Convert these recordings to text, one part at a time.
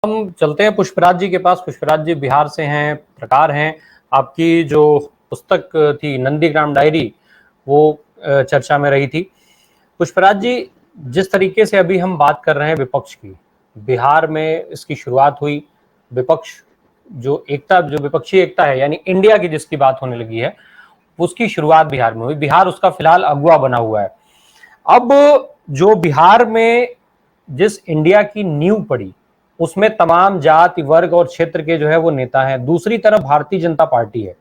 हम चलते हैं पुष्पराज जी के पास। पुष्पराज जी बिहार से हैं, पत्रकार हैं। आपकी जो पुस्तक थी नंदीग्राम डायरी, वो चर्चा में रही थी। पुष्पराज जी, जिस तरीके से अभी हम बात कर रहे हैं विपक्ष की, बिहार में इसकी शुरुआत हुई। विपक्ष जो विपक्षी एकता है, यानी इंडिया की जिसकी बात होने लगी है, उसकी शुरुआत बिहार में हुई। बिहार उसका फिलहाल अगुवा बना हुआ है। अब जो बिहार में जिस इंडिया की नींव पड़ी, उसमें तमाम जाति वर्ग और क्षेत्र के जो है वो नेता हैं। दूसरी तरफ भारतीय जनता पार्टी है,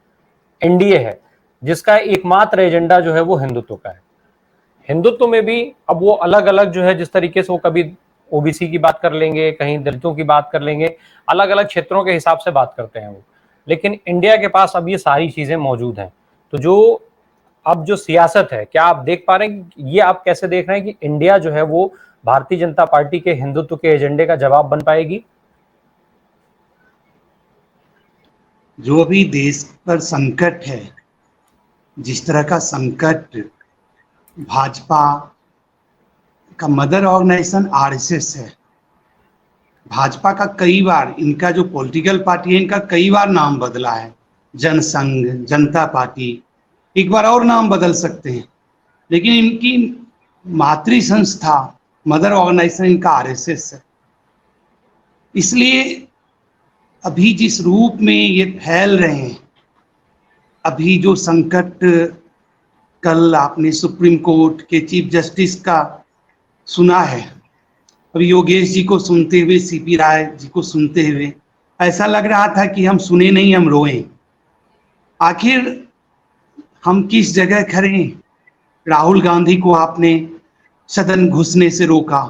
एनडीए है, जिसका एकमात्र एजेंडा जो है वो हिंदुत्व का है। हिंदुत्व में भी अब वो अलग अलग जो है, जिस तरीके से वो कभी ओबीसी की बात कर लेंगे, कहीं दलितों की बात कर लेंगे, अलग अलग क्षेत्रों के हिसाब से बात करते हैं वो। लेकिन इंडिया के पास अब ये सारी चीजें मौजूद हैं। तो अब जो सियासत है, क्या आप देख पा रहे हैं, ये आप कैसे देख रहे हैं कि इंडिया जो है वो भारतीय जनता पार्टी के हिंदुत्व के एजेंडे का जवाब बन पाएगी? जो अभी देश पर संकट है, जिस तरह का संकट भाजपा का मदर ऑर्गेनाइजेशन आरएसएस है। भाजपा का कई बार, इनका जो पॉलिटिकल पार्टी है, इनका कई बार नाम बदला है, जनसंघ, जनता पार्टी, एक बार और नाम बदल सकते हैं, लेकिन इनकी मातृ संस्था मदर ऑर्गेनाइजेशन इनका आरएसएस है। इसलिए अभी जिस रूप में ये फैल रहे हैं, अभी जो संकट, कल आपने सुप्रीम कोर्ट के चीफ जस्टिस का सुना है, अभी योगेश जी को सुनते हुए, सीपी राय जी को सुनते हुए ऐसा लग रहा था कि हम सुने नहीं, हम रोएं। आखिर हम किस जगह खड़े हैं? राहुल गांधी को आपने सदन घुसने से रोका,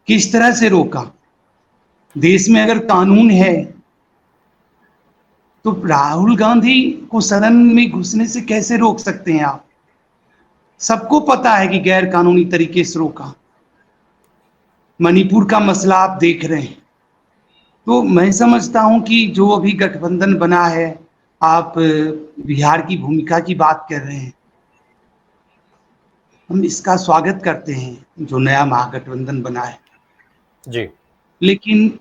किस तरह से रोका? देश में अगर कानून है तो राहुल गांधी को सदन में घुसने से कैसे रोक सकते हैं आप? सबको पता है कि गैर कानूनी तरीके से रोका। मणिपुर का मसला आप देख रहे हैं। तो मैं समझता हूं कि जो अभी गठबंधन बना है, आप बिहार की भूमिका की बात कर रहे हैं, हम इसका स्वागत करते हैं जो नया महागठबंधन बना है जी। लेकिन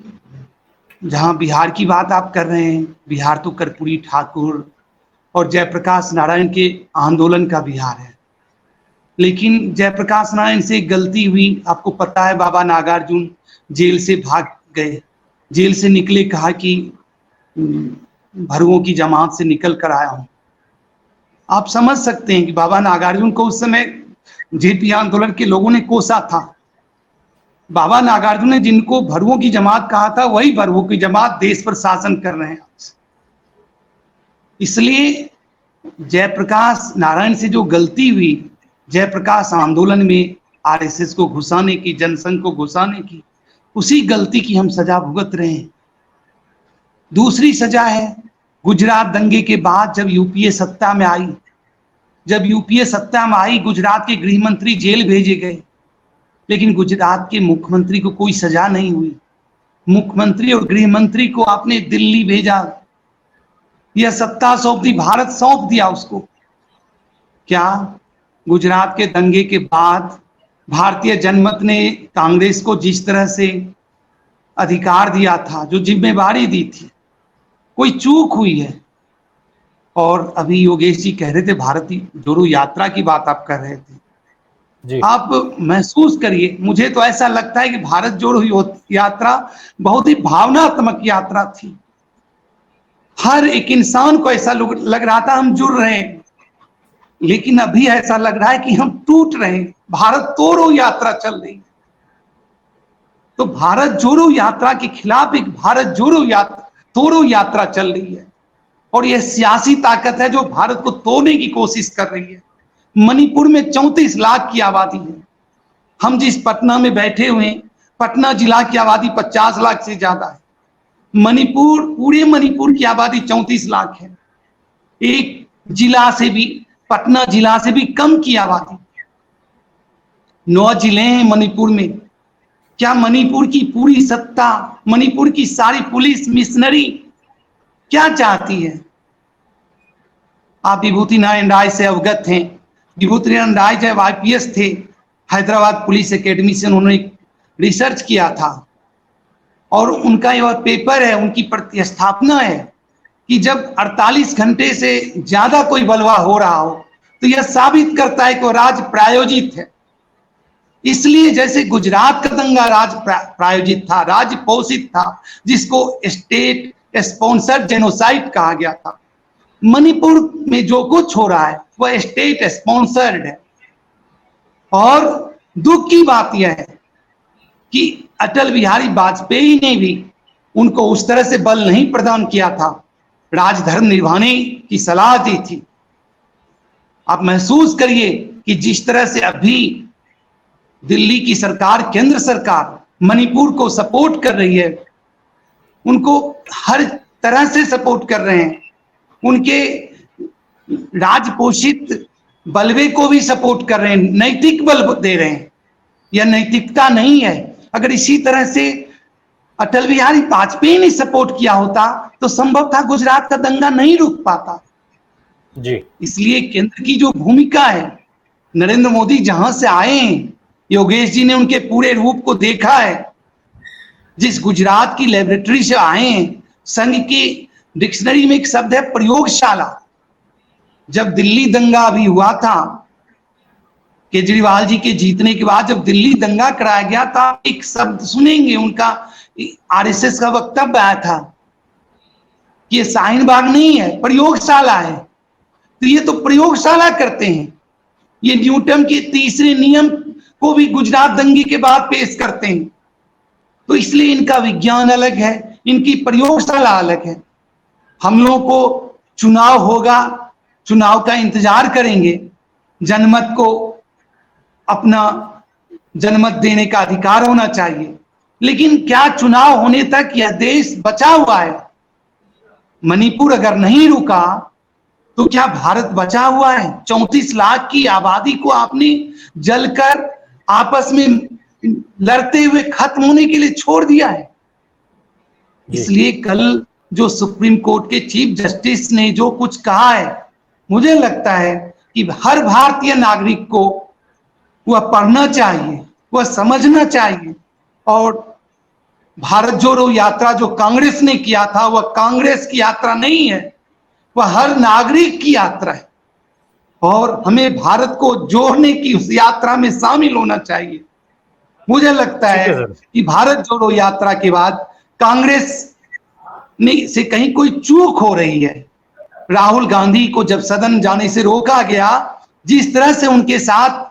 जहां बिहार की बात आप कर रहे हैं, बिहार तो कर्पूरी ठाकुर और जयप्रकाश नारायण के आंदोलन का बिहार है। लेकिन जयप्रकाश नारायण से एक गलती हुई, आपको पता है, बाबा नागार्जुन जेल से भाग गए, जेल से निकले, कहा कि भरुओं की जमात से निकल कर आया हूं। आप समझ सकते हैं कि बाबा नागार्जुन को उस समय जेपी आंदोलन के लोगों ने कोसा था। बाबा नागार्जुन ने जिनको भरुओं की जमात कहा था, वही भरुओं की जमात देश पर शासन कर रहे हैं। इसलिए जयप्रकाश नारायण से जो गलती हुई, जयप्रकाश आंदोलन में आरएसएस को घुसाने की, जनसंघ को घुसाने की, उसी गलती की हम सजा भुगत रहे हैं। दूसरी सजा है गुजरात दंगे के बाद जब यूपीए सत्ता में आई, गुजरात के गृह मंत्री जेल भेजे गए, लेकिन गुजरात के मुख्यमंत्री को कोई सजा नहीं हुई। मुख्यमंत्री और गृह मंत्री को आपने दिल्ली भेजा, यह सत्ता सौंप दी, भारत सौंप दिया उसको। क्या गुजरात के दंगे के बाद भारतीय जनमत ने कांग्रेस को जिस तरह से अधिकार दिया था, जो जिम्मेवारी दी थी, कोई चूक हुई है? और अभी योगेश जी कह रहे थे भारतीय जोड़ो यात्रा की बात आप कर रहे थे जी। आप महसूस करिए, मुझे तो ऐसा लगता है कि भारत जोड़ो यात्रा बहुत ही भावनात्मक यात्रा थी। हर एक इंसान को ऐसा लग रहा था हम जुड़ रहे हैं, लेकिन अभी ऐसा लग रहा है कि हम टूट रहे हैं। भारत तोड़ो यात्रा चल रही है। तो भारत जोड़ो यात्रा के खिलाफ एक भारत जोड़ो तोड़ो यात्रा चल रही है, और यह सियासी ताकत है जो भारत को तोड़ने की कोशिश कर रही है। मणिपुर में 34 लाख की आबादी है। हम जिस पटना में बैठे हुए हैं, पटना जिला की आबादी 50 लाख से ज्यादा है। पूरे मणिपुर की आबादी 34 लाख है। एक जिला से भी, पटना जिला से भी कम की आबादी। 9 जिले हैं मणिपुर में। क्या मणिपुर की पूरी सत्ता, मणिपुर की सारी पुलिस मिशनरी क्या चाहती है? आप विभूति नारायण राय से अवगत हैं। विभूति नारायण राय जब आईपीएस थे, हैदराबाद पुलिस एकेडमी से उन्होंने रिसर्च किया था और उनका यह पेपर है, उनकी प्रतिस्थापना है कि जब 48 घंटे से ज्यादा कोई बलवा हो रहा हो तो यह साबित करता है कि वो राज प्रायोजित है। इसलिए जैसे गुजरात का दंगा राज प्रायोजित था, राज पोषित था, जिसको स्टेट स्पॉन्सर्ड जेनोसाइड कहा गया था, मणिपुर में जो कुछ हो रहा है वह स्टेट स्पॉन्सर्ड है। और दुख की बात यह है कि अटल बिहारी वाजपेयी ने भी उनको उस तरह से बल नहीं प्रदान किया था, राजधर्म निभाने की सलाह दी थी। आप महसूस करिए कि जिस तरह से अभी दिल्ली की सरकार, केंद्र सरकार मणिपुर को सपोर्ट कर रही है, उनको हर तरह से सपोर्ट कर रहे हैं, उनके राजपोषित बलवे को भी सपोर्ट कर रहे हैं, नैतिक बल दे रहे हैं। यह नैतिकता नहीं है। अगर इसी तरह से अटल बिहारी वाजपेयी ने सपोर्ट किया होता तो संभव था गुजरात का दंगा नहीं रुक पाता जी। इसलिए केंद्र की जो भूमिका है, नरेंद्र मोदी जहां से आए हैं, योगेश जी ने उनके पूरे रूप को देखा है। जिस गुजरात की लेबोरेटरी से आए हैं, संघ की डिक्शनरी में एक शब्द है प्रयोगशाला। जब दिल्ली दंगा अभी हुआ था, केजरीवाल जी के जीतने के बाद जब दिल्ली दंगा कराया गया था, एक शब्द सुनेंगे, उनका आरएसएस का वक्तव्य आया था कि ये शाहीन बाग नहीं है, प्रयोगशाला है। तो ये तो प्रयोगशाला करते हैं, ये न्यूटन के तीसरे नियम को भी गुजरात दंगे के बाद पेश करते हैं। तो इसलिए इनका विज्ञान अलग है, इनकी प्रयोगशाला अलग है। हम लोगों को चुनाव होगा, चुनाव का इंतजार करेंगे, जनमत को अपना जनमत देने का अधिकार होना चाहिए। लेकिन क्या चुनाव होने तक यह देश बचा हुआ है? मणिपुर अगर नहीं रुका तो क्या भारत बचा हुआ है? 34 लाख की आबादी को आपने जलकर आपस में लड़ते हुए खत्म होने के लिए छोड़ दिया है। इसलिए कल जो सुप्रीम कोर्ट के चीफ जस्टिस ने जो कुछ कहा है, मुझे लगता है कि हर भारतीय नागरिक को वह पढ़ना चाहिए, वह समझना चाहिए। और भारत जोड़ो यात्रा जो कांग्रेस ने किया था, वह कांग्रेस की यात्रा नहीं है, वह हर नागरिक की यात्रा है। और हमें भारत को जोड़ने की उस यात्रा में शामिल होना चाहिए। मुझे लगता है कि भारत जोड़ो यात्रा के बाद कांग्रेस से कहीं कोई चूक हो रही है। राहुल गांधी को जब सदन जाने से रोका गया, जिस तरह से उनके साथ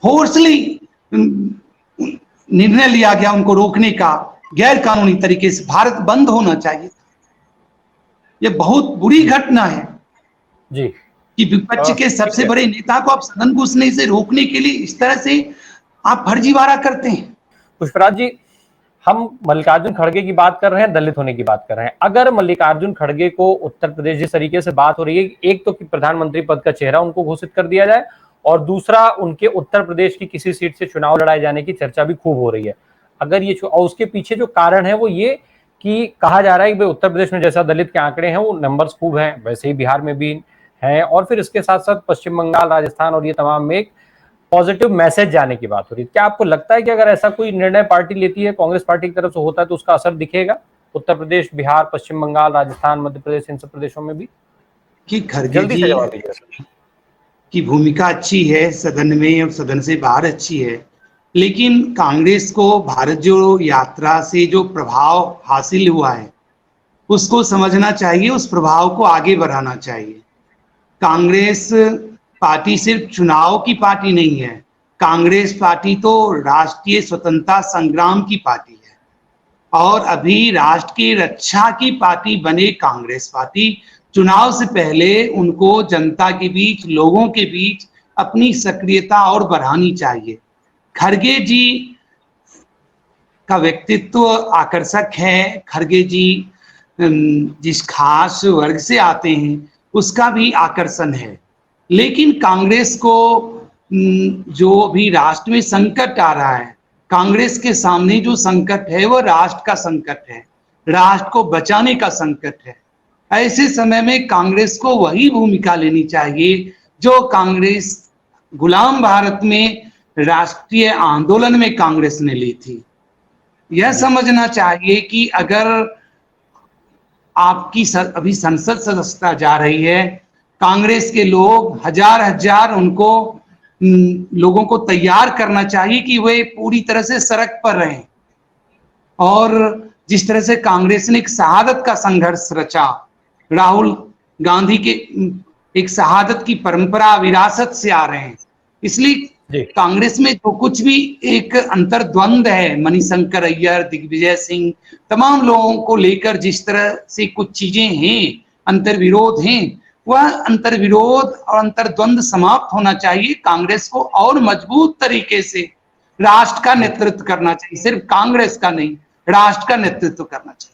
फोर्सली निर्णय लिया गया उनको रोकने का, गैर कानूनी तरीके से, भारत बंद होना चाहिए। यह बहुत बुरी घटना है जी कि विपक्ष के सबसे बड़े नेता को आप सदन घुसने से रोकने के लिए इस तरह से आप फर्जीवाड़ा करते हैं। पुष्पराज जी, हम मल्लिकार्जुन खड़गे की बात कर रहे हैं, दलित होने की बात कर रहे हैं। अगर मल्लिकार्जुन खड़गे को उत्तर प्रदेश जिस तरीके से बात हो रही है, एक तो कि प्रधानमंत्री पद का चेहरा उनको घोषित कर दिया जाए, और दूसरा उनके उत्तर प्रदेश की किसी सीट से चुनाव लड़ाए जाने की चर्चा भी खूब हो रही है। अगर ये, और उसके पीछे जो कारण है वो ये कि कहा जा रहा है कि उत्तर प्रदेश में जैसा दलित के आंकड़े हैं वो नंबर्स खूब हैं, वैसे ही बिहार में भी है, और फिर इसके साथ साथ पश्चिम बंगाल, राजस्थान और ये तमाम में एक पॉजिटिव मैसेज जाने की बात हो रही है। क्या आपको लगता है कि अगर ऐसा कोई निर्णय पार्टी लेती है, कांग्रेस पार्टी की तरफ से होता है, तो उसका असर दिखेगा उत्तर प्रदेश, बिहार, पश्चिम बंगाल, राजस्थान, मध्य प्रदेश, इन सब प्रदेशों में भी? कि खड़गे जी की भूमिका अच्छी है सदन में और सदन से बाहर अच्छी है, लेकिन कांग्रेस को भारत जोड़ो यात्रा से जो प्रभाव हासिल हुआ है उसको समझना चाहिए, उस प्रभाव को आगे बढ़ाना चाहिए। कांग्रेस पार्टी सिर्फ चुनाव की पार्टी नहीं है, कांग्रेस पार्टी तो राष्ट्रीय स्वतंत्रता संग्राम की पार्टी है, और अभी राष्ट्र की रक्षा की पार्टी बने कांग्रेस पार्टी, चुनाव से पहले उनको जनता के बीच, लोगों के बीच अपनी सक्रियता और बढ़ानी चाहिए। खड़गे जी का व्यक्तित्व आकर्षक है, खड़गे जी जिस खास वर्ग से आते हैं उसका भी आकर्षण है, लेकिन कांग्रेस को जो भी राष्ट्र में संकट आ रहा है, कांग्रेस के सामने जो संकट है वो राष्ट्र का संकट है, राष्ट्र को बचाने का संकट है। ऐसे समय में कांग्रेस को वही भूमिका लेनी चाहिए जो कांग्रेस गुलाम भारत में राष्ट्रीय आंदोलन में कांग्रेस ने ली थी। यह समझना चाहिए कि अगर आपकी अभी संसद सदस्यता जा रही है, कांग्रेस के लोग हजार हजार उनको लोगों को तैयार करना चाहिए कि वे पूरी तरह से सड़क पर रहें। और जिस तरह से कांग्रेस ने एक शहादत का संघर्ष रचा, राहुल गांधी के एक शहादत की परंपरा विरासत से आ रहे हैं, इसलिए कांग्रेस में जो कुछ भी एक अंतर्द्वंद है, मणिशंकर अय्यर, दिग्विजय सिंह, तमाम लोगों को लेकर जिस तरह से कुछ चीजें हैं, अंतर्विरोध हैं, वह अंतर्विरोध और अंतर्द्वंद समाप्त होना चाहिए। कांग्रेस को और मजबूत तरीके से राष्ट्र का नेतृत्व करना चाहिए, सिर्फ कांग्रेस का नहीं, राष्ट्र का नेतृत्व करना चाहिए।